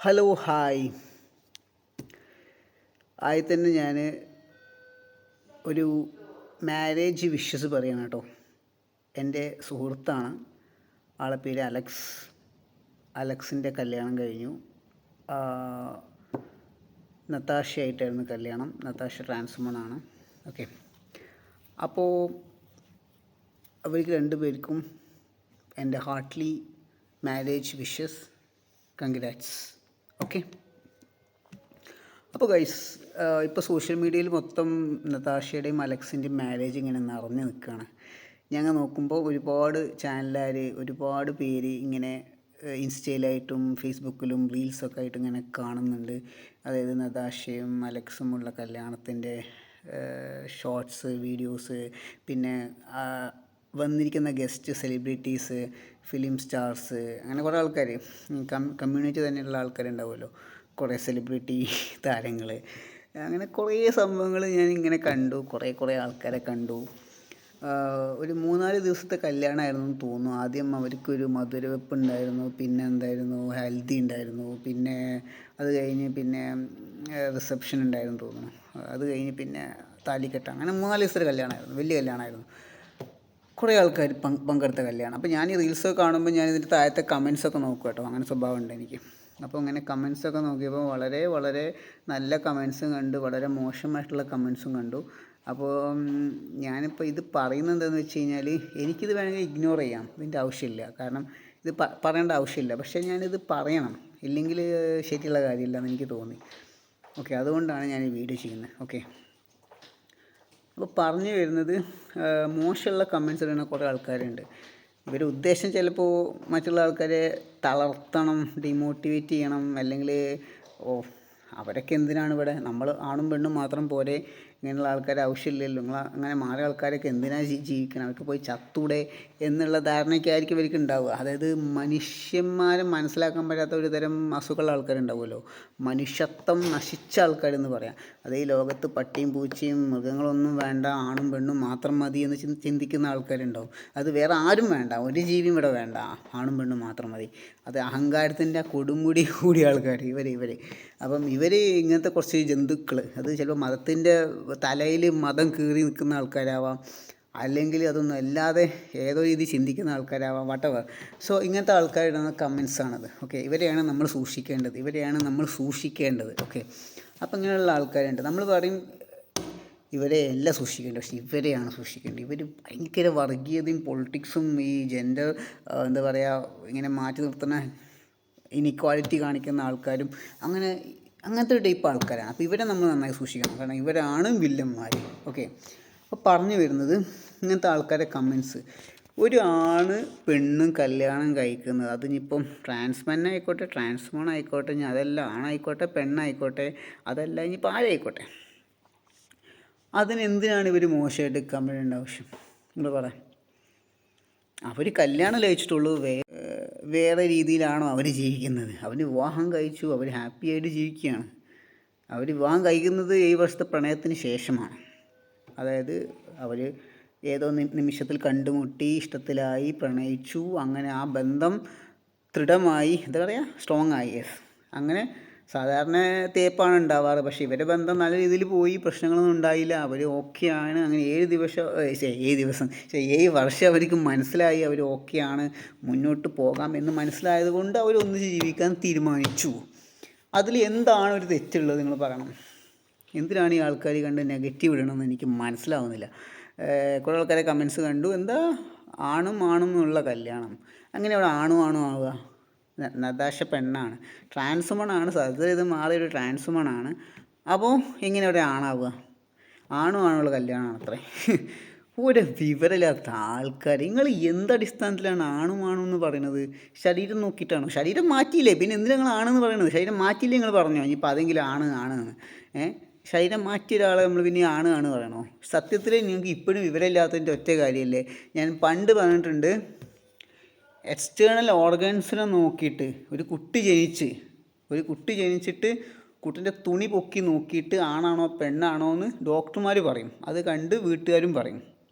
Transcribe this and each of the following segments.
Hello hi. ആദ്യം തന്നെ ഞാൻ ഒരു മാരേജ് വിഷസ് പറയണം കേട്ടോ. എൻ്റെ സുഹൃത്താണ്, ആളെ പേര് അലക്സ്. അലക്സിൻ്റെ കല്യാണം കഴിഞ്ഞു. നത്താഷയായിട്ടായിരുന്നു കല്യാണം. നത്താഷ ട്രാൻസ്മണാണ്. ഓക്കെ, അപ്പോൾ അവർക്ക് രണ്ടുപേർക്കും എൻ്റെ Hartley marriage wishes. Congrats. Okay, അപ്പോൾ ഗൈസ്, ഇപ്പോൾ സോഷ്യൽ മീഡിയയിൽ മൊത്തം നതാഷയുടെയും അലക്സിൻ്റെയും മാരേജ് ഇങ്ങനെ നിറഞ്ഞു നിൽക്കുകയാണ്. ഞങ്ങൾ നോക്കുമ്പോൾ ഒരുപാട് ചാനലുകാർ, ഒരുപാട് പേര് ഇങ്ങനെ ഇൻസ്റ്റയിലായിട്ടും ഫേസ്ബുക്കിലും റീൽസൊക്കെ ആയിട്ട് ഇങ്ങനെ കാണുന്നുണ്ട്. അതായത് നതാഷയും അലക്സുമുള്ള കല്യാണത്തിൻ്റെ ഷോർട്സ്, വീഡിയോസ്, പിന്നെ വന്നിരിക്കുന്ന ഗസ്റ്റ് സെലിബ്രിറ്റീസ്, ഫിലിം സ്റ്റാർസ്, അങ്ങനെ കുറേ ആൾക്കാർ, കമ്മ്യൂണിറ്റി തന്നെയുള്ള ആൾക്കാരുണ്ടാവുമല്ലോ, കുറേ സെലിബ്രിറ്റി താരങ്ങൾ, അങ്ങനെ കുറേ സംഭവങ്ങൾ ഞാനിങ്ങനെ കണ്ടു. കുറേ ആൾക്കാരെ കണ്ടു. ഒരു 3-4 ദിവസത്തെ കല്യാണമായിരുന്നു എന്ന് തോന്നുന്നു. ആദ്യം അവർക്കൊരു മധുരവെപ്പ് ഉണ്ടായിരുന്നു, പിന്നെ എന്തായിരുന്നു, ഹൽദി ഉണ്ടായിരുന്നു, പിന്നെ അത് കഴിഞ്ഞ് പിന്നെ റിസപ്ഷൻ ഉണ്ടായിരുന്നു തോന്നുന്നു. അത് കഴിഞ്ഞ് പിന്നെ താലിക്കെട്ട്, അങ്ങനെ 3-4 ദിവസത്തെ കല്യാണമായിരുന്നു. വലിയ കല്യാണമായിരുന്നു. കുറേ ആൾക്കാർ പങ്കെടുത്ത കല്യാണം. അപ്പോൾ ഞാൻ ഈ റീൽസൊക്കെ കാണുമ്പോൾ ഞാൻ ഇതിൻ്റെ താഴത്തെ കമൻസൊക്കെ നോക്കും കേട്ടോ. അങ്ങനെ സ്വഭാവമുണ്ട് എനിക്ക്. അപ്പോൾ അങ്ങനെ കമൻസൊക്കെ നോക്കിയപ്പോൾ വളരെ നല്ല കമൻസും കണ്ടു, വളരെ മോശമായിട്ടുള്ള കമൻസും കണ്ടു. അപ്പോൾ ഞാനിപ്പോൾ ഇത് പറയുന്നത് എന്താണെന്ന് വെച്ച് കഴിഞ്ഞാൽ, എനിക്കിത് വേണമെങ്കിൽ ഇഗ്നോർ ചെയ്യാം, ഇതിൻ്റെ ആവശ്യമില്ല. കാരണം ഇത് പറയേണ്ട ആവശ്യമില്ല. പക്ഷേ ഞാനിത് പറയണം, ഇല്ലെങ്കിൽ ശരിയുള്ള കാര്യമില്ല എന്ന് എനിക്ക് തോന്നി. ഓക്കെ, അതുകൊണ്ടാണ് ഞാൻ ഈ വീഡിയോ ചെയ്യുന്നത്. ഓക്കെ, അപ്പോൾ പറഞ്ഞു വരുന്നത്, മോശമുള്ള കമൻസ് ഇടുന്ന കുറേ ആൾക്കാരുണ്ട്. ഇവരുടെ ഉദ്ദേശം ചിലപ്പോൾ മറ്റുള്ള ആൾക്കാരെ തളർത്തണം, ഡിമോട്ടിവേറ്റ് ചെയ്യണം, അല്ലെങ്കിൽ അവരൊക്കെ എന്തിനാണ് ഇവിടെ, നമ്മൾ ആണും പെണ്ണും മാത്രം പോരെ, ഇങ്ങനെയുള്ള ആൾക്കാരെ ആവശ്യമില്ലല്ലോ, നിങ്ങൾ അങ്ങനെ മാറിയ ആൾക്കാരൊക്കെ എന്തിനാണ് ജീവിക്കണം, അവർക്ക് പോയി ചത്തൂടെ എന്നുള്ള ധാരണയ്ക്കായിരിക്കും ഇവർക്ക് ഉണ്ടാവുക. അതായത് മനുഷ്യന്മാരെ മനസ്സിലാക്കാൻ പറ്റാത്ത ഒരു തരം അസുഖമുള്ള ആൾക്കാരുണ്ടാവുമല്ലോ, മനുഷ്യത്വം നശിച്ച ആൾക്കാരെന്ന് പറയാം. അത് ഈ ലോകത്ത് പട്ടിയും പൂച്ചയും മൃഗങ്ങളൊന്നും വേണ്ട, ആണും പെണ്ണും മാത്രം മതി എന്ന് ചിന്തിക്കുന്ന ആൾക്കാരുണ്ടാവും. അത് വേറെ ആരും വേണ്ട, ഒരു ജീവിയും ഇവിടെ വേണ്ട, ആണും പെണ്ണും മാത്രം മതി. അത് അഹങ്കാരത്തിൻ്റെ കൊടുമുടി കൂടിയ ആൾക്കാർ ഇവർ. അപ്പം ഇവർ ഇങ്ങനത്തെ കുറച്ച് ജന്തുക്കൾ, അത് ചിലപ്പോൾ മതത്തിൻ്റെ തലയിൽ മതം കീറി നിൽക്കുന്ന ആൾക്കാരാവാം, അല്ലെങ്കിൽ അതൊന്നും അല്ലാതെ ഏതോ രീതി ചിന്തിക്കുന്ന ആൾക്കാരാവാം, വട്ടവർ. സോ ഇങ്ങനത്തെ ആൾക്കാരിടുന്ന കമൻസാണത്. ഓക്കെ, ഇവരെയാണ് നമ്മൾ സൂക്ഷിക്കേണ്ടത്. ഓക്കെ, അപ്പം ഇങ്ങനെയുള്ള ആൾക്കാരുണ്ട്. നമ്മൾ പറയും ഇവരെ അല്ല സൂക്ഷിക്കേണ്ടത്, പക്ഷേ ഇവരെയാണ് സൂക്ഷിക്കേണ്ടത്. ഇവർ ഭയങ്കര വർഗീയതയും പൊളിറ്റിക്സും ഈ ജെൻഡർ എന്താ പറയുക, ഇങ്ങനെ മാറ്റി നിർത്തുന്ന ഇനിക്വാളിറ്റി കാണിക്കുന്ന ആൾക്കാരും അങ്ങനത്തെ ഒരു ടൈപ്പ് ആൾക്കാരാണ്. അപ്പോൾ ഇവരെ നമ്മൾ നന്നായി സൂക്ഷിക്കണം, കാരണം ഇവരാണ് വില്ലന്മാർ. ഓക്കെ, അപ്പോൾ പറഞ്ഞു വരുന്നത്, ഇങ്ങനത്തെ ആൾക്കാരെ കമൻസ്, ഒരു ആണ് പെണ്ണും കല്യാണം കഴിക്കുന്നത്, അതിനിപ്പം ട്രാൻസ്മെൻ ആയിക്കോട്ടെ, ട്രാൻസ്മോൺ ആയിക്കോട്ടെ, ഇനി അതല്ല ആണായിക്കോട്ടെ പെണ്ണായിക്കോട്ടെ, അതല്ല ഇനിയിപ്പോൾ ആരായിക്കോട്ടെ, അതിനെന്തിനാണ് ഇവർ മോശമായിട്ട് കമൻ്റ് ചെയ്യേണ്ട ആവശ്യം? നിങ്ങൾ പറയാം. അവർ കല്യാണം കഴിച്ചിട്ടുള്ളൂ, വേറെ രീതിയിലാണോ അവർ ജീവിക്കുന്നത്? അവർ വിവാഹം കഴിച്ചു, അവർ ഹാപ്പി ആയിട്ട് ജീവിക്കുകയാണ്. അവർ വിവാഹം കഴിക്കുന്നത് 7 വർഷത്തെ പ്രണയത്തിന് ശേഷമാണ്. അതായത് അവർ ഏതോ നിമിഷത്തിൽ കണ്ടുമുട്ടി, ഇഷ്ടത്തിലായി, പ്രണയിച്ചു, അങ്ങനെ ആ ബന്ധം ദൃഢമായി, എന്താ പറയുക, സ്ട്രോങ് ആയി. അങ്ങനെ സാധാരണ തേപ്പാണ് ഉണ്ടാവാറ്. പക്ഷേ ഇവരുടെ ബന്ധം നല്ല രീതിയിൽ പോയി, പ്രശ്നങ്ങളൊന്നും ഉണ്ടായില്ല, അവർ ഓക്കെയാണ്. അങ്ങനെ 7 വർഷം അവർക്ക് മനസ്സിലായി, അവർ ഓക്കെയാണ്, മുന്നോട്ട് പോകാം എന്ന് മനസ്സിലായത് കൊണ്ട് അവർ ഒന്നിച്ച് ജീവിക്കാൻ തീരുമാനിച്ചു. അതിൽ എന്താണ് ഒരു തെറ്റുള്ളത് നിങ്ങൾ പറയണം. എന്തിനാണ് ഈ ആൾക്കാർ കണ്ട് നെഗറ്റീവ് ഇടണമെന്ന് എനിക്ക് മനസ്സിലാവുന്നില്ല. കുറേ ആൾക്കാരെ കമൻസ് കണ്ടു, എന്താ ആണും എന്നുള്ള കല്യാണം, അങ്ങനെ അവിടെ ആണും ആവുക? നതാഷ പെണ്ണാണ്, ട്രാൻസ്മണാണ്, സർജറി ചെയ്ത് മാറിയൊരു ട്രാൻസ്മണാണ്. അപ്പോൾ എങ്ങനെ അവിടെ ആണാവുക? ആണുള്ള കല്യാണമാണ് അത്രേ. ഒരു വിവരമില്ലാത്ത ആൾക്കാർ. നിങ്ങൾ എന്തടിസ്ഥാനത്തിലാണ് ആണും എന്ന് പറയുന്നത്? ശരീരം നോക്കിയിട്ടാണോ? ശരീരം മാറ്റിയില്ലേ, പിന്നെ എന്തിനാണ് നിങ്ങൾ ആണെന്ന് പറയുന്നത്? ശരീരം മാറ്റിയില്ലേ നിങ്ങൾ പറഞ്ഞോ? ഇനിയിപ്പോൾ അതെങ്കിലും ആണെന്ന് ശരീരം മാറ്റിയ ഒരാളെ നമ്മൾ പിന്നെ ആണ് പറയണോ? സത്യത്തിൽ നിങ്ങൾക്ക് ഇപ്പോഴും വിവരമില്ലാത്തതിൻ്റെ ഒറ്റ കാര്യമല്ലേ. ഞാൻ പണ്ട് പറഞ്ഞിട്ടുണ്ട്, എക്സ്റ്റേണൽ ഓർഗൻസിനെ നോക്കിയിട്ട് ഒരു കുട്ടി ജനിച്ചിട്ട് കുട്ടിൻ്റെ തുണി പൊക്കി നോക്കിയിട്ട് ആണാണോ പെണ്ണാണോ എന്ന് ഡോക്ടർമാർ പറയും. അത് കണ്ട് വീട്ടുകാരും പറയും.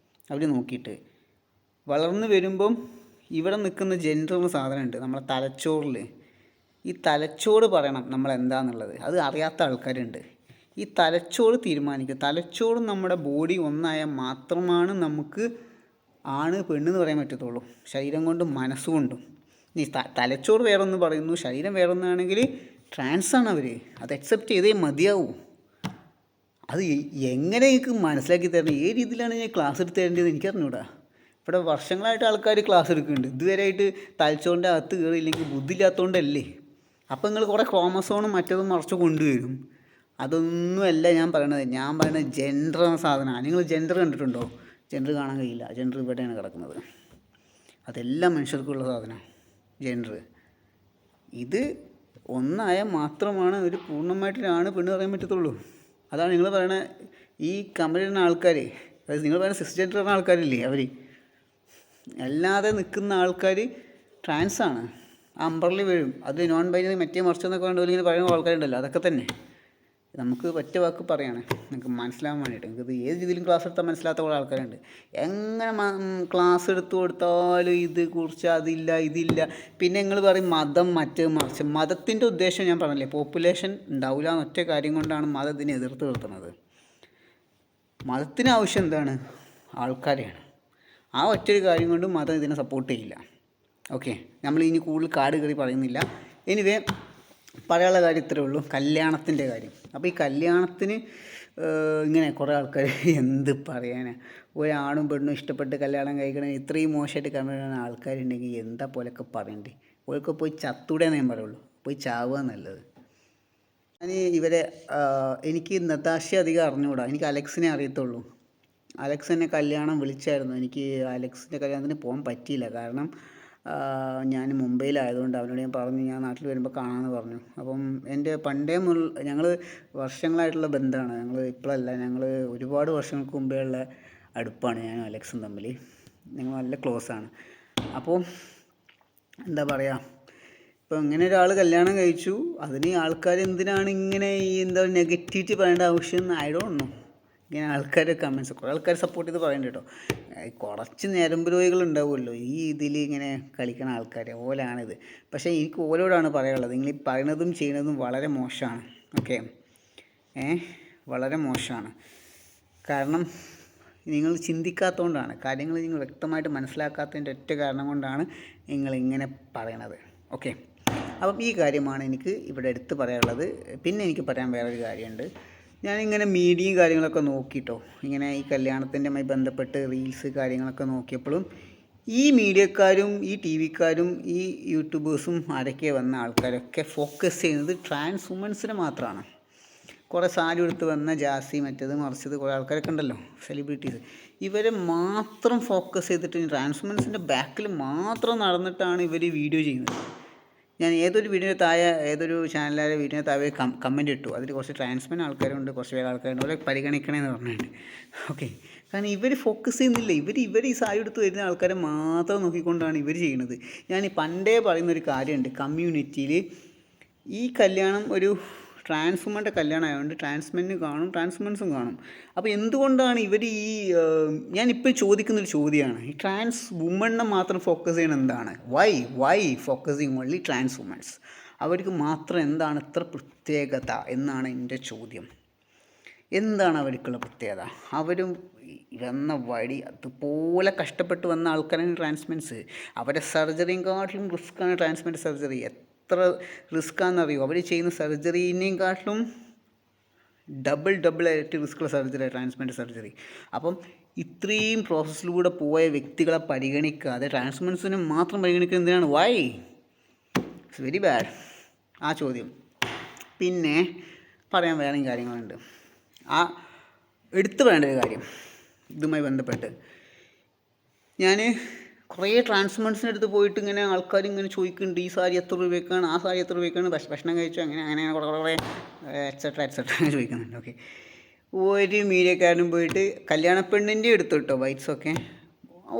അവർ നോക്കിയിട്ട് വളർന്നു വരുമ്പം ഇവിടെ നിൽക്കുന്ന ജെൻഡർ എന്ന സാധനമുണ്ട് നമ്മളെ തലച്ചോറിൽ. ഈ തലച്ചോറ് പറയണം നമ്മൾ എന്താണെന്നുള്ളത്. അത് അറിയാത്ത ആൾക്കാരുണ്ട്. ഈ തലച്ചോറ് തീരുമാനിക്കും. തലച്ചോറും നമ്മുടെ ബോഡി ഒന്നായാൽ മാത്രമാണ് നമുക്ക് ആണ് പെണ്ണെന്ന് പറയാൻ പറ്റത്തുള്ളൂ. ശരീരം കൊണ്ടും മനസ്സുകൊണ്ടും. ഈ തലച്ചോറ് വേറൊന്ന് പറയുന്നു, ശരീരം വേറൊന്നാണെങ്കിൽ ട്രാൻസാണ് അവർ. അത് അക്സെപ്റ്റ് ചെയ്തേ മതിയാവൂ. അത് എങ്ങനെ എനിക്ക് മനസ്സിലാക്കി തരണം, ഏത് രീതിയിലാണ് ഞാൻ ക്ലാസ് എടുത്ത് തരേണ്ടത് എനിക്കറിഞ്ഞൂടാ. ഇവിടെ വർഷങ്ങളായിട്ട് ആൾക്കാർ ക്ലാസ് എടുക്കുന്നുണ്ട്. ഇതുവരെയായിട്ട് തലച്ചോറിൻ്റെ അകത്ത് കയറിയില്ലെങ്കിൽ ബുദ്ധിയില്ലാത്തതുകൊണ്ടല്ലേ. അപ്പം നിങ്ങൾ കുറേ ക്രോമസോണും മറ്റതും മറച്ച് കൊണ്ടുവരും. അതൊന്നുമല്ല ഞാൻ പറയണത്. ഞാൻ പറയുന്നത് ജെൻഡർ എന്ന സാധനമാണ്. നിങ്ങൾ ജെൻഡർ കണ്ടിട്ടുണ്ടോ? ജെൻഡർ കാണാൻ കഴിയില്ല. ജെൻഡർ ഇവിടെയാണ് കിടക്കുന്നത്. അതെല്ലാം മനുഷ്യർക്കുള്ള സാധനമാണ് ജെൻഡർ. ഇത് ഒന്നായാൽ മാത്രമാണ് ഒരു പൂർണ്ണമായിട്ടാണ് പെണ്ണ് പറയാൻ പറ്റത്തുള്ളൂ. അതാണ് നിങ്ങൾ പറയണ ഈ കമന്റ് ചെയ്യുന്ന ആൾക്കാർ, അതായത് നിങ്ങൾ പറയുന്ന സിസ്ജെൻഡർ പറഞ്ഞ ആൾക്കാരില്ലേ, അവർ അല്ലാതെ നിൽക്കുന്ന ആൾക്കാർ ട്രാൻസാണ്. അമ്പർലി വീഴും. അത് നോൺ ബൈനറി മറ്റേ മറിച്ചെന്നൊക്കെ കൊണ്ട് ഇങ്ങനെ പറയുന്ന ആൾക്കാരുണ്ടല്ലോ, അതൊക്കെ തന്നെ. നമുക്ക് പറ്റ വാക്ക് പറയാണ് നിങ്ങൾക്ക് മനസ്സിലാകാൻ വേണ്ടിയിട്ട്. നിങ്ങൾക്ക് ഇത് ഏത് രീതിയിലും ക്ലാസ് എടുത്താൽ മനസ്സിലാത്ത കുറേ ആൾക്കാരുണ്ട്. എങ്ങനെ ക്ലാസ് എടുത്തു കൊടുത്താലും ഇത് കുറിച്ച് അതില്ല ഇതില്ല. പിന്നെ നിങ്ങൾ പറയും മതം മറ്റേ മറിച്ച്. മതത്തിൻ്റെ ഉദ്ദേശം ഞാൻ പറഞ്ഞില്ലേ, പോപ്പുലേഷൻ ഉണ്ടാവില്ല എന്നൊറ്റ കാര്യം കൊണ്ടാണ് മതം ഇതിനെ എതിർത്ത് നിർത്തുന്നത്. മതത്തിന് ആവശ്യം എന്താണ്? ആൾക്കാരെയാണ്. ആ ഒറ്റൊരു കാര്യം കൊണ്ട് മതം ഇതിനെ സപ്പോർട്ട് ചെയ്യില്ല. ഓക്കെ, നമ്മൾ ഇനി കൂടുതൽ കാട് കയറി പറയുന്നില്ല. എനിവേ പറയാനുള്ള കാര്യം ഇത്രയേ ഉള്ളൂ, കല്യാണത്തിൻ്റെ കാര്യം. അപ്പോൾ ഈ കല്യാണത്തിന് ഇങ്ങനെ കുറേ ആൾക്കാർ എന്ത് പറയാനാണ്. ഒരാണും പെണ്ണും ഇഷ്ടപ്പെട്ട് കല്യാണം കഴിക്കണ ഇത്രയും മോശമായിട്ട് കല്യാണം ആൾക്കാരുണ്ടെങ്കിൽ എന്താ പോലൊക്കെ പറയണ്ടേ. ഓരൊക്കെ പോയി ചത്തൂടെയെന്ന് ഞാൻ പറയുള്ളൂ. പോയി ചാവുക നല്ലത്. എനിക്ക് നതാഷയെ അധികം അറിഞ്ഞുകൂടാ. എനിക്ക് അലക്സിനെ അറിയത്തുള്ളൂ. അലക്സ് എന്നെ കല്യാണം വിളിച്ചായിരുന്നു. എനിക്ക് അലക്സിൻ്റെ കല്യാണത്തിന് പോകാൻ പറ്റിയില്ല. കാരണം ഞാൻ മുംബൈയിലായതുകൊണ്ട് അവനോട് ഞാൻ പറഞ്ഞു ഞാൻ നാട്ടിൽ വരുമ്പോൾ കാണാമെന്ന് പറഞ്ഞു. അപ്പം എൻ്റെ പണ്ടേ ഞങ്ങൾ വർഷങ്ങളായിട്ടുള്ള ബന്ധമാണ്. ഞങ്ങൾ ഇപ്പോഴല്ല, ഞങ്ങൾ ഒരുപാട് വർഷങ്ങൾക്ക് മുമ്പേ ഉള്ള അടുപ്പാണ് ഞാനും അലക്സും തമ്മിൽ. ഞങ്ങൾ നല്ല ക്ലോസാണ്. അപ്പോൾ എന്താ പറയുക, ഇപ്പോൾ ഇങ്ങനെ ഒരാൾ കല്യാണം കഴിച്ചു, അതിന് ആൾക്കാർ എന്തിനാണ് ഇങ്ങനെ ഈ നെഗറ്റിവിറ്റി പറയേണ്ട ആവശ്യം? I don't know. ഇങ്ങനെ ആൾക്കാരുടെ കമൻസ് കുറേ ആൾക്കാർ സപ്പോർട്ട് ചെയ്ത് പറയണ്ട കേട്ടോ. കുറച്ച് ഞരമ്പ് രോഗികൾ ഉണ്ടാവുമല്ലോ ഈ ഇതിൽ ഇങ്ങനെ കളിക്കുന്ന ആൾക്കാർ, ഓലാണിത്. പക്ഷേ എനിക്ക് ഓലോടാണ് പറയാനുള്ളത്, നിങ്ങൾ ഈ പറയുന്നതും ചെയ്യുന്നതും വളരെ മോശമാണ്. ഓക്കെ, വളരെ മോശമാണ്. കാരണം നിങ്ങൾ ചിന്തിക്കാത്തതുകൊണ്ടാണ്, കാര്യങ്ങൾ നിങ്ങൾ വ്യക്തമായിട്ട് മനസ്സിലാക്കാത്തതിൻ്റെ ഒറ്റ കാരണം കൊണ്ടാണ് നിങ്ങളിങ്ങനെ പറയണത്. ഓക്കെ, അപ്പം ഈ കാര്യമാണ് എനിക്ക് ഇവിടെ എടുത്ത് പറയാനുള്ളത്. പിന്നെ എനിക്ക് പറയാൻ വേറൊരു കാര്യമുണ്ട്. ഞാനിങ്ങനെ മീഡിയയും കാര്യങ്ങളൊക്കെ നോക്കിയിട്ടോ, ഇങ്ങനെ ഈ കല്യാണത്തിൻ്റെയുമായി ബന്ധപ്പെട്ട് റീൽസ് കാര്യങ്ങളൊക്കെ നോക്കിയപ്പോഴും ഈ മീഡിയക്കാരും ഈ ടി വിക്കാരും ഈ യൂട്യൂബേഴ്സും ആരൊക്കെ വന്ന ആൾക്കാരൊക്കെ ഫോക്കസ് ചെയ്യുന്നത് ട്രാൻസ് വുമൻസിനെ മാത്രമാണ്. കുറേ സാരി എടുത്ത് വന്ന ജാസി മറ്റേത് മറിച്ചത് കുറേ ആൾക്കാരൊക്കെ ഉണ്ടല്ലോ, സെലിബ്രിറ്റീസ്. ഇവരെ മാത്രം ഫോക്കസ് ചെയ്തിട്ട് ട്രാൻസ് വുമൻസിൻ്റെ ബാക്കിൽ മാത്രം നടന്നിട്ടാണ് ഇവർ വീഡിയോ ചെയ്യുന്നത്. ഞാൻ ഏതൊരു വീഡിയോ താഴെ ഏതൊരു ചാനലിലെ വീഡിയോ താഴെ കമൻറ്റ് ഇട്ടു. അതിൽ കുറച്ച് ട്രാൻസ്മെൻ ആൾക്കാരുണ്ട്, കുറച്ച് വേറെ ആൾക്കാരുണ്ട്, അവരെ പരിഗണിക്കണമെന്ന് പറഞ്ഞിട്ടുണ്ട്. ഓക്കെ, കാരണം ഇവർ ഫോക്കസ് ചെയ്യുന്നില്ല. ഇവർ ഈ സാരി എടുത്ത് വരുന്ന ആൾക്കാരെ മാത്രം നോക്കിക്കൊണ്ടാണ് ഇവർ ചെയ്യുന്നത്. ഞാൻ പണ്ടേ പറയുന്നൊരു കാര്യമുണ്ട്, കമ്മ്യൂണിറ്റിയിൽ ഈ കല്യാണം ഒരു ട്രാൻസ് വുമൻ്റെ കല്യാണം ആയതുകൊണ്ട് ട്രാൻസ്മെന്നും കാണും ട്രാൻസ്മെൻസും കാണും. അപ്പോൾ എന്തുകൊണ്ടാണ് ഇവർ ഞാനിപ്പോൾ ചോദിക്കുന്നൊരു ചോദ്യമാണ്, ഈ ട്രാൻസ് വുമണിനെ മാത്രം ഫോക്കസ് ചെയ്യണം എന്താണ്? Why focusing only trans womans? അവർക്ക് മാത്രം എന്താണ് ഇത്ര പ്രത്യേകത എന്നാണ് എൻ്റെ ചോദ്യം. എന്താണ് അവർക്കുള്ള പ്രത്യേകത? അവരും വന്ന വഴി അതുപോലെ കഷ്ടപ്പെട്ട് വന്ന ആൾക്കാരാണ് ട്രാൻസ്മെൻസ്. അവരുടെ സർജറിയും കാട്ടിലും റിസ്ക്കാണ് ട്രാൻസ്മെൻറ്റ് സർജറി. എത്ര റിസ്ക്കാണെന്നറിയോ? അവർ ചെയ്യുന്ന സർജറിനെയും കാട്ടിലും ഡബിൾ ആയിട്ട് റിസ്ക്കുള്ള സർജറി ട്രാൻസ്പ്ലാന്റ് സർജറി. അപ്പം ഇത്രയും പ്രോസസ്സിലൂടെ പോയ വ്യക്തികളെ പരിഗണിക്കാതെ ട്രാൻസ്മെൻസിനെ മാത്രം പരിഗണിക്കുന്നത് എന്തിനാണ്? വൈ? ഇറ്റ്സ് വെരി ബാഡ് ആ ചോദ്യം. പിന്നെ പറയാൻ വേറെയും കാര്യങ്ങളുണ്ട്. എടുത്തു പറയേണ്ട ഒരു കാര്യം ഇതുമായി ബന്ധപ്പെട്ട്, ഞാൻ കുറേ ട്രാൻസ്മെൻസിൻ്റെ അടുത്ത് പോയിട്ട് ഇങ്ങനെ ആൾക്കാർ ഇങ്ങനെ ചോദിക്കുന്നുണ്ട്, ഈ സാരി എത്ര രൂപയ്ക്കാണ്, ആ സാരി എത്ര രൂപയ്ക്കാണ്, ഭക്ഷണം കഴിച്ചു, അങ്ങനെ കുറേ എക്സെട്ര ചോദിക്കുന്നുണ്ട്. ഓക്കെ, ഒരു മീഡിയക്കാരനും പോയിട്ട് കല്യാണപ്പെണ്ണിൻ്റെ എടുത്തു കേട്ടോ വൈറ്റ്സൊക്കെ,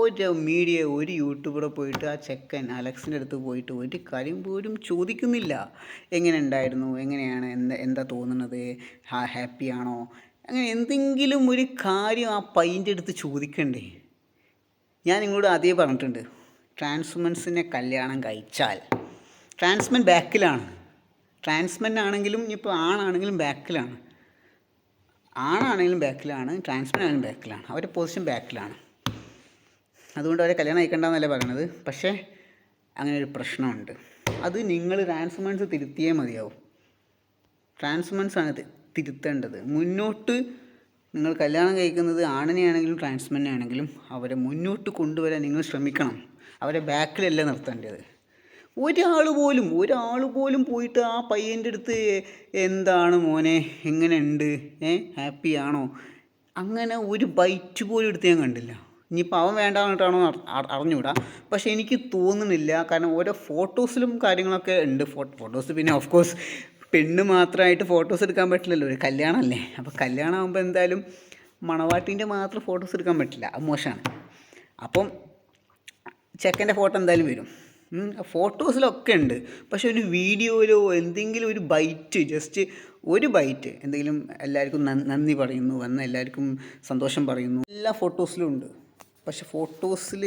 ഒരു യൂട്യൂബറെ പോയിട്ട് ആ ചെക്കൻ അലക്സിൻ്റെ അടുത്ത് പോയിട്ട് ഒരു കാര്യം പോലും ചോദിക്കുന്നില്ല. എങ്ങനെ ഉണ്ടായിരുന്നു, എങ്ങനെയാണ്, എന്താ തോന്നുന്നത്, ഹാപ്പിയാണോ, അങ്ങനെ എന്തെങ്കിലും ഒരു കാര്യം ആ പയ്യൻ്റെ അടുത്ത് ചോദിക്കണ്ടേ? ഞാൻ നിങ്ങളോട് ആദ്യമേ പറഞ്ഞിട്ടുണ്ട്, ട്രാൻസ് വുമൻസിനെ കല്യാണം കഴിച്ചാൽ ട്രാൻസ്മെൻ ബാക്കിലാണ്. ട്രാൻസ്മെൻ ആണെങ്കിലും ഇനിയിപ്പോൾ ആണാണെങ്കിലും ബാക്കിലാണ്. ആണാണെങ്കിലും ബാക്കിലാണ്, ട്രാൻസ്മെൻ ആണെങ്കിലും ബാക്കിലാണ്. അവരുടെ പൊസിഷൻ ബാക്കിലാണ്. അതുകൊണ്ട് അവരെ കല്യാണം കഴിക്കണ്ടെന്നല്ല പറയണത്. പക്ഷേ അങ്ങനെ ഒരു പ്രശ്നമുണ്ട്. അത് നിങ്ങൾ ട്രാൻസ്മെൻസ് തിരുത്തിയേ മതിയാവും. ട്രാൻസ്മെൻസ് ആണ് തിരുത്തേണ്ടത്. മുന്നോട്ട് നിങ്ങൾ കല്യാണം കഴിക്കുന്നത് ആണിനെയാണെങ്കിലും ട്രാൻസ്മെനെ ആണെങ്കിലും അവരെ മുന്നോട്ട് കൊണ്ടുവരാൻ നിങ്ങൾ ശ്രമിക്കണം. അവരെ ബാക്കിലല്ല നിർത്തേണ്ടത്. ഒരാൾ പോലും പോയിട്ട് ആ പയ്യൻ്റെ അടുത്ത് എന്താണ് മോനെ, എങ്ങനെയുണ്ട്, ഹാപ്പിയാണോ, അങ്ങനെ ഒരു ബൈറ്റ് പോലും എടുത്ത് ഞാൻ കണ്ടില്ല. ഇനിയിപ്പോൾ അവൻ വേണ്ടാന്നിട്ടാണോ അറിഞ്ഞുകൂടാ. പക്ഷേ എനിക്ക് തോന്നുന്നില്ല. കാരണം ഓരോ ഫോട്ടോസിലും കാര്യങ്ങളൊക്കെ ഉണ്ട്. ഫോട്ടോസ് പിന്നെ ഓഫ് കോഴ്സ് പെണ്ണ് മാത്രമായിട്ട് ഫോട്ടോസ് എടുക്കാൻ പറ്റില്ലല്ലോ, ഒരു കല്യാണമല്ലേ. അപ്പോൾ കല്യാണം ആകുമ്പോൾ എന്തായാലും മണവാട്ടിൻ്റെ മാത്രം ഫോട്ടോസ് എടുക്കാൻ പറ്റില്ല, അത് മോശമാണ്. അപ്പം ചെക്കൻ്റെ ഫോട്ടോ എന്തായാലും വരും. ഫോട്ടോസിലൊക്കെ ഉണ്ട്. പക്ഷെ ഒരു വീഡിയോയിലോ എന്തെങ്കിലും ഒരു ബൈറ്റ്, ജസ്റ്റ് ഒരു ബൈറ്റ് എന്തെങ്കിലും എല്ലാവർക്കും നന്ദി പറയുന്നു, വന്ന എല്ലാവർക്കും സന്തോഷം പറയുന്നു, എല്ലാ ഫോട്ടോസിലും ഉണ്ട്. പക്ഷെ ഫോട്ടോസിൽ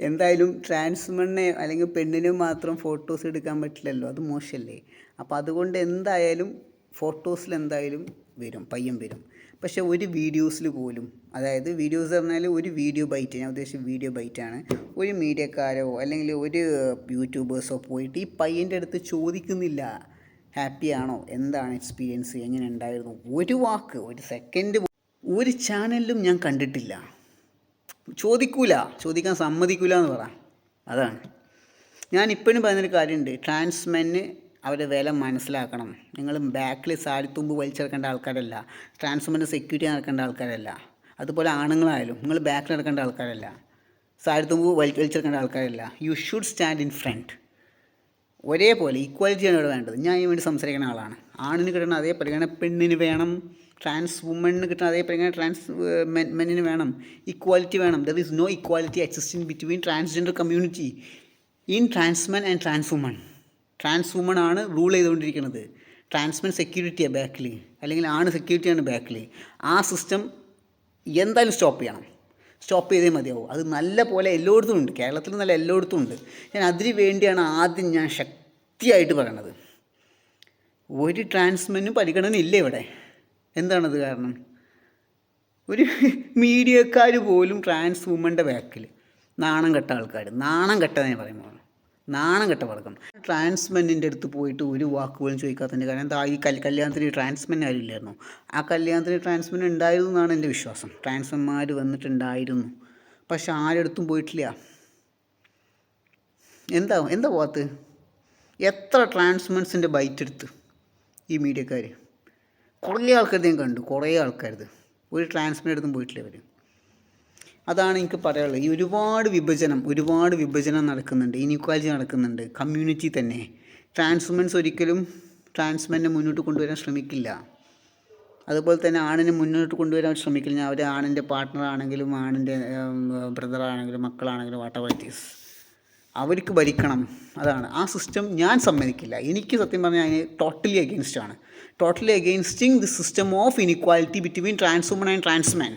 എന്തായാലും ട്രാൻസ്മെന്നെ അല്ലെങ്കിൽ പെണ്ണിന് മാത്രം ഫോട്ടോസ് എടുക്കാൻ പറ്റില്ലല്ലോ, അത് മോശമല്ലേ. അപ്പോൾ അതുകൊണ്ട് എന്തായാലും ഫോട്ടോസിൽ എന്തായാലും വരും, പയ്യൻ വരും. പക്ഷേ ഒരു വീഡിയോസിൽ പോലും, അതായത് വീഡിയോസ് പറഞ്ഞാൽ ഒരു വീഡിയോ ബൈറ്റ്, ഞാൻ ഉദ്ദേശിച്ച വീഡിയോ ബൈറ്റാണ്, ഒരു മീഡിയക്കാരോ അല്ലെങ്കിൽ ഒരു യൂട്യൂബേഴ്സോ പോയിട്ട് ഈ പയ്യൻ്റെ അടുത്ത് ചോദിക്കുന്നില്ല ഹാപ്പിയാണോ, എന്താണ് എക്സ്പീരിയൻസ്, എങ്ങനെ ഉണ്ടായിരുന്നു. ഒരു വാക്ക്, ഒരു സെക്കൻഡ് ഒരു ചാനലിലും ഞാൻ കണ്ടിട്ടില്ല. ചോദിക്കാൻ സമ്മതിക്കൂല എന്ന് പറ. അതാണ് ഞാൻ ഇപ്പോഴും പറയുന്നൊരു കാര്യമുണ്ട്. ട്രാൻസ്മെന് അവരുടെ വില മനസ്സിലാക്കണം. നിങ്ങൾ ബാക്കിൽ സാരിത്തുമ്പ് വലിച്ചെടുക്കേണ്ട ആൾക്കാരല്ല, ട്രാൻസ്മെന് സെക്യൂരിറ്റി നടക്കേണ്ട ആൾക്കാരല്ല. അതുപോലെ ആണുങ്ങളായാലും നിങ്ങൾ ബാക്കിൽ നടക്കേണ്ട ആൾക്കാരല്ല, സാരിത്തുമ്പ് വലിച്ചെടുക്കേണ്ട ആൾക്കാരല്ല. You should stand in front. ഒരേപോലെ ഈക്വാലിറ്റിയാണ് ഇവിടെ വേണ്ടത്. ഞാൻ ഇതിന് വേണ്ടി സംസാരിക്കുന്ന ആളാണ്. ആണിന് കിട്ടുന്ന അതേ പരിഗണന പെണ്ണിന് വേണം, ട്രാൻസ് വുമണിന് കിട്ടുന്ന അതേ പരിഗണന മെന്നിന് വേണം. ഈക്വാലിറ്റി വേണം. There is no equality existing between transgender community in trans men and trans woman. Trans woman ആണ് റൂൾ ചെയ്തുകൊണ്ടിരിക്കുന്നത്. ട്രാൻസ്മെൻ സെക്യൂരിറ്റിയാണ് ബാക്കിൽ, അല്ലെങ്കിൽ ആണ് സെക്യൂരിറ്റിയാണ് ബാക്കിൽ. ആ സിസ്റ്റം എന്തായാലും സ്റ്റോപ്പ് ചെയ്തേ മതിയാവും. അത് നല്ല പോലെ എല്ലായിടത്തും ഉണ്ട്, കേരളത്തിൽ നല്ല എല്ലായിടത്തും ഉണ്ട്. ഞാൻ അതിന് വേണ്ടിയാണ് ആദ്യം ഞാൻ ശക്തിയായിട്ട് പറയണത്. ഒരു ട്രാൻസ്മെനും പരിഗണന ഇല്ല ഇവിടെ. എന്താണത് കാരണം? ഒരു മീഡിയക്കാർ പോലും ട്രാൻസ് വുമൻ്റെ ബാക്കിൽ. നാണം കെട്ട ആൾക്കാർ, നാണം കെട്ടതെന്ന് പറയുമ്പോൾ നാണം കെട്ട പടക്കം. ട്രാൻസ്മെന്നിൻ്റെ അടുത്ത് പോയിട്ട് ഒരു വാക്ക് പോലും ചോദിക്കാത്തതിൻ്റെ കാരണം എന്താ? ഈ കല്യാണത്തിന് ട്രാൻസ്മെൻ ആരും ഇല്ലായിരുന്നു. ആ കല്യാണത്തിന് ട്രാൻസ്മെൻ ഉണ്ടായിരുന്നു എന്നാണ് എൻ്റെ വിശ്വാസം. ട്രാൻസ്മെന്മാർ വന്നിട്ടുണ്ടായിരുന്നു, പക്ഷെ ആരടുത്തും പോയിട്ടില്ല. എന്താ പോകാത്തത്? എത്ര ട്രാൻസ്മെൻസിൻ്റെ ബൈറ്റ് എടുത്ത് ഈ മീഡിയക്കാർ? കുറേ ആൾക്കാർ ഞാൻ കണ്ടു, കുറേ ആൾക്കാരത് ഒരു ട്രാൻസ്മെൻ അടുത്തും പോയിട്ടില്ല അവർ. അതാണ് എനിക്ക് പറയാനുള്ളത്. ഈ ഒരുപാട് വിഭജനം നടക്കുന്നുണ്ട്, ഇനീക്വാലിറ്റി നടക്കുന്നുണ്ട് കമ്മ്യൂണിറ്റി തന്നെ. ട്രാൻസ്മെൻസ് ഒരിക്കലും ട്രാൻസ്മെനെ മുന്നോട്ട് കൊണ്ടുവരാൻ ശ്രമിക്കില്ല. അതുപോലെ തന്നെ ആണിനെ മുന്നോട്ട് കൊണ്ടുവരാൻ ശ്രമിക്കില്ല. അവർ ആണിൻ്റെ പാർട്ട്ണറാണെങ്കിലും ആണിൻ്റെ ബ്രദറാണെങ്കിലും മക്കളാണെങ്കിലും വാട്ടർ ഇറ്റ് അവർക്ക് ഭരിക്കണം. അതാണ് ആ സിസ്റ്റം. ഞാൻ സമ്മതിക്കില്ല. എനിക്ക് സത്യം പറഞ്ഞാൽ അതിന് totally against the system of inequality between trans woman and transmen.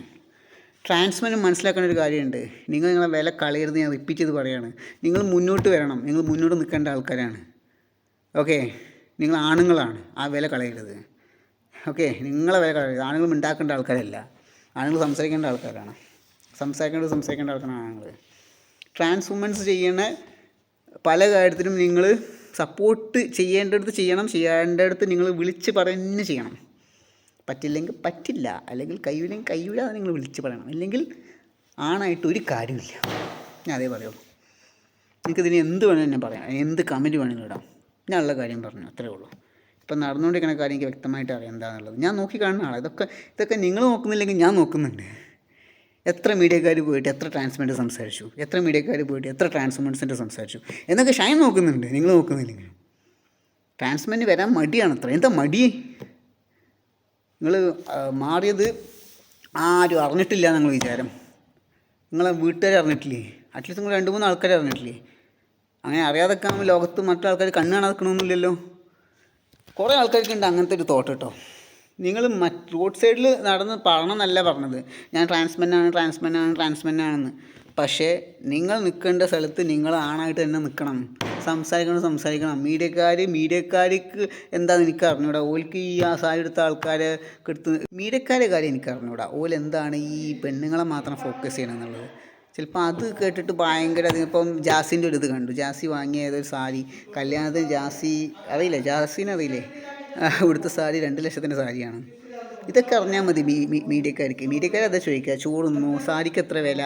ട്രാൻസ്മെനും മനസ്സിലാക്കേണ്ട ഒരു കാര്യമുണ്ട്. നിങ്ങളെ വില കളയരുത്. ഞാൻ റിപ്പീറ്റ് ചെയ്ത് പറയുകയാണ്. നിങ്ങൾ മുന്നോട്ട് വരണം. നിങ്ങൾ മുന്നോട്ട് നിൽക്കേണ്ട ആൾക്കാരാണ്. ഓക്കെ, നിങ്ങൾ ആണുങ്ങളാണ്. ആ വില കളയരുത്. ഓക്കെ, നിങ്ങളെ വില കളയരുത്. ആണുങ്ങൾ ഉണ്ടാക്കേണ്ട ആൾക്കാരല്ല, ആണുങ്ങൾ സംസാരിക്കേണ്ട ആൾക്കാരാണ്. സംസാരിക്കേണ്ട ആൾക്കാരാണ് ആണുങ്ങൾ. ട്രാൻസ് വുമൻസ് ചെയ്യുന്ന പല കാര്യത്തിലും നിങ്ങൾ സപ്പോർട്ട് ചെയ്യേണ്ടടുത്ത് ചെയ്യണം, ചെയ്യേണ്ടടുത്ത് നിങ്ങൾ വിളിച്ച് പറയുന്നത് ചെയ്യണം. പറ്റില്ലെങ്കിൽ പറ്റില്ല, അല്ലെങ്കിൽ കഴിയില്ല എന്ന് നിങ്ങൾ വിളിച്ച് പറയണം. ഇല്ലെങ്കിൽ ആണായിട്ട് ഒരു കാര്യമില്ല. ഞാൻ അതേ പറയുള്ളൂ. നിങ്ങൾക്കിതിന് എന്ത് വേണമെങ്കിലും ഞാൻ പറയാം, എന്ത് കമൻറ്റ് വേണമെങ്കിലും ഇടാം. ഞാനുള്ള കാര്യം പറഞ്ഞു, അത്രേ ഉള്ളൂ. ഇപ്പം നടന്നുകൊണ്ടിരിക്കുന്ന കാര്യം എനിക്ക് വ്യക്തമായിട്ട് അറിയാം എന്താണെന്നുള്ളത്. ഞാൻ നോക്കി കാണുന്ന ആളാണ്. ഇതൊക്കെ നിങ്ങൾ നോക്കുന്നില്ലെങ്കിൽ ഞാൻ നോക്കുന്നുണ്ട്. എത്ര മീഡിയക്കാർ പോയിട്ട് എത്ര ട്രാൻസ്മെൻ്റ് സംസാരിച്ചു, എത്ര മീഡിയക്കാർ പോയിട്ട് എത്ര ട്രാൻസ്മെൻസിൻ്റെ സംസാരിച്ചു എന്നൊക്കെ ഷൈൻ നോക്കുന്നുണ്ട്. നിങ്ങൾ നോക്കുന്നില്ലെങ്കിൽ ട്രാൻസ്മെൻറ്റ് വരാൻ മടിയാണത്ര. എന്താ മടി? നിങ്ങൾ മാറിയത് ആരും അറിഞ്ഞിട്ടില്ല നിങ്ങൾ വിചാരം. നിങ്ങളെ വീട്ടുകാർ അറിഞ്ഞിട്ടില്ലേ? അറ്റ്ലീസ്റ്റ് നിങ്ങൾ 2-3 ആൾക്കാർ അറിഞ്ഞിട്ടില്ലേ? അങ്ങനെ അറിയാതൊക്കെ ആകുമ്പോൾ ലോകത്ത് മറ്റു ആൾക്കാർ കണ്ണ് കാണാതെക്കണമെന്നില്ലല്ലോ. കുറേ ആൾക്കാർക്കുണ്ട് അങ്ങനത്തെ ഒരു തോട്ട് കേട്ടോ. നിങ്ങൾ റോഡ് സൈഡിൽ നടന്ന് പറയണമെന്നല്ല പറഞ്ഞത് ഞാൻ ട്രാൻസ്മെന്നാണെന്ന്. പക്ഷേ നിങ്ങൾ നിൽക്കേണ്ട സ്ഥലത്ത് നിങ്ങൾ ആണായിട്ട് തന്നെ നിൽക്കണം. സംസാരിക്കണം. മീഡിയക്കാർക്ക് എന്താണെന്ന് എനിക്ക് അറിഞ്ഞൂടാ. ഓൽക്ക് ഈ ആ സാരി എടുത്ത ആൾക്കാരെ എടുത്ത് മീഡിയക്കാരെ കാര്യം എനിക്ക് അറിഞ്ഞൂടാ. എന്താണ് ഈ പെണ്ണുങ്ങളെ മാത്രം ഫോക്കസ് ചെയ്യണം എന്നുള്ളത്. ചിലപ്പോൾ അത് കേട്ടിട്ട് ഭയങ്കര ഇപ്പം ജാസിൻ്റെ ഒരു ഇത് കണ്ടു. ജാസി വാങ്ങിയ ഏതൊരു സാരി കല്യാണത്തിന് ജാസിനെ അറിയില്ലേ? ഇവിടുത്തെ സാരി 2 ലക്ഷത്തിൻ്റെ സാരിയാണ്. ഇതൊക്കെ അറിഞ്ഞാൽ മതി മീഡിയക്കാർ അതാ ചോദിക്കുക, ചോറുന്നു, സാരിക്ക് എത്ര വില,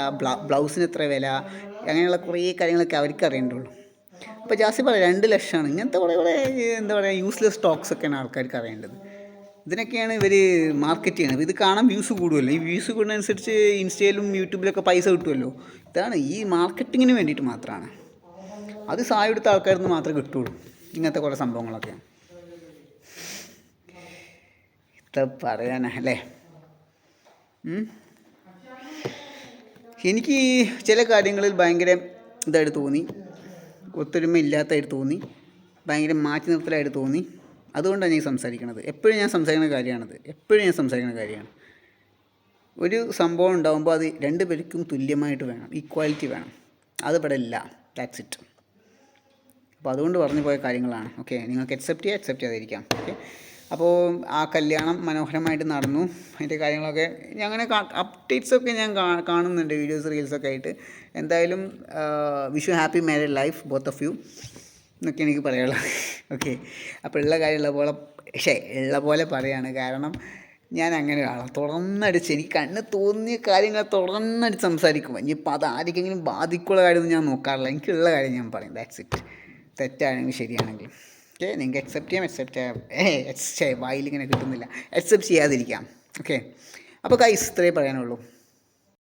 ബ്ലൗസിന് എത്ര വില, അങ്ങനെയുള്ള കുറേ കാര്യങ്ങളൊക്കെ അവർക്ക് അറിയേണ്ടുള്ളൂ. അപ്പോൾ ജാസി പറയാം 2 ലക്ഷമാണ്. ഇങ്ങനത്തെ കുറേ എന്താ പറയുക യൂസ്ലെസ് സ്റ്റോക്സൊക്കെയാണ് ആൾക്കാർക്ക് അറിയേണ്ടത്. ഇതിനൊക്കെയാണ് ഇവർ മാർക്കറ്റ് ചെയ്യണത്. ഇത് കാണാൻ വ്യൂസ് കൂടുമല്ലോ. ഈ വ്യൂസ് കൂടുന്നതനുസരിച്ച് ഇൻസ്റ്റയിലും യൂട്യൂബിലൊക്കെ പൈസ കിട്ടുമല്ലോ. ഇതാണ് ഈ മാർക്കറ്റിങ്ങിന് വേണ്ടിയിട്ട് മാത്രമാണ്. അത് സാരി എടുത്ത ആൾക്കാരിൽ നിന്ന് മാത്രമേ കിട്ടുള്ളൂ ഇങ്ങനത്തെ കുറേ സംഭവങ്ങളൊക്കെ. ഇത്ര പറയാനല്ലേ. എനിക്ക് ചില കാര്യങ്ങളിൽ ഭയങ്കര ഇതായിട്ട് തോന്നി, ഒത്തൊരുമ ഇല്ലാത്തതായിട്ട് തോന്നി, ഭയങ്കര മാറ്റി നിർത്തലായിട്ട് തോന്നി. അതുകൊണ്ടാണ് ഞാൻ സംസാരിക്കണത്. എപ്പോഴും ഞാൻ സംസാരിക്കുന്ന കാര്യമാണ്. ഒരു സംഭവം ഉണ്ടാകുമ്പോൾ അത് 2 പേർക്കും തുല്യമായിട്ട് വേണം, ഈക്വാലിറ്റി വേണം. അത് ഇവിടെ ഇല്ല. That's it. അപ്പോൾ അതുകൊണ്ട് പറഞ്ഞു പോയ കാര്യങ്ങളാണ്. ഓക്കെ, നിങ്ങൾക്ക് അക്സെപ്റ്റ് ചെയ്യാതിരിക്കാം. ഓക്കെ, അപ്പോൾ ആ കല്യാണം മനോഹരമായിട്ട് നടന്നു. അതിൻ്റെ കാര്യങ്ങളൊക്കെ അങ്ങനെ അപ്ഡേറ്റ്സൊക്കെ ഞാൻ കാണുന്നുണ്ട്, വീഡിയോസ് റീൽസൊക്കെ ആയിട്ട്. എന്തായാലും wish you happy married life both of you എന്നൊക്കെ എനിക്ക് പറയാനുള്ളത്. ഓക്കെ, അപ്പോൾ ഉള്ള പോലെ പറയാണ്. കാരണം ഞാൻ അങ്ങനെ ഒരാളാണ്, തുറന്നടിച്ച് എനിക്ക് കണ്ണ് തോന്നിയ കാര്യങ്ങൾ തുറന്നടിച്ച് സംസാരിക്കും. ഇനിയിപ്പോൾ അത് ആർക്കെങ്കിലും ബാധിക്കുള്ള കാര്യമൊന്നും ഞാൻ നോക്കാറില്ല. എനിക്കുള്ള കാര്യം ഞാൻ പറയും. That's it. തെറ്റാണെങ്കിൽ ശരിയാണെങ്കിലും ഓക്കെ, നിങ്ങൾക്ക് അക്സെപ്റ്റ് വായിലിങ്ങനെ കിട്ടുന്നില്ല, അക്സെപ്റ്റ് ചെയ്യാതിരിക്കാം. ഓക്കെ, അപ്പോൾ ഗൈസ് ഇത്രയേ പറയാനുള്ളൂ.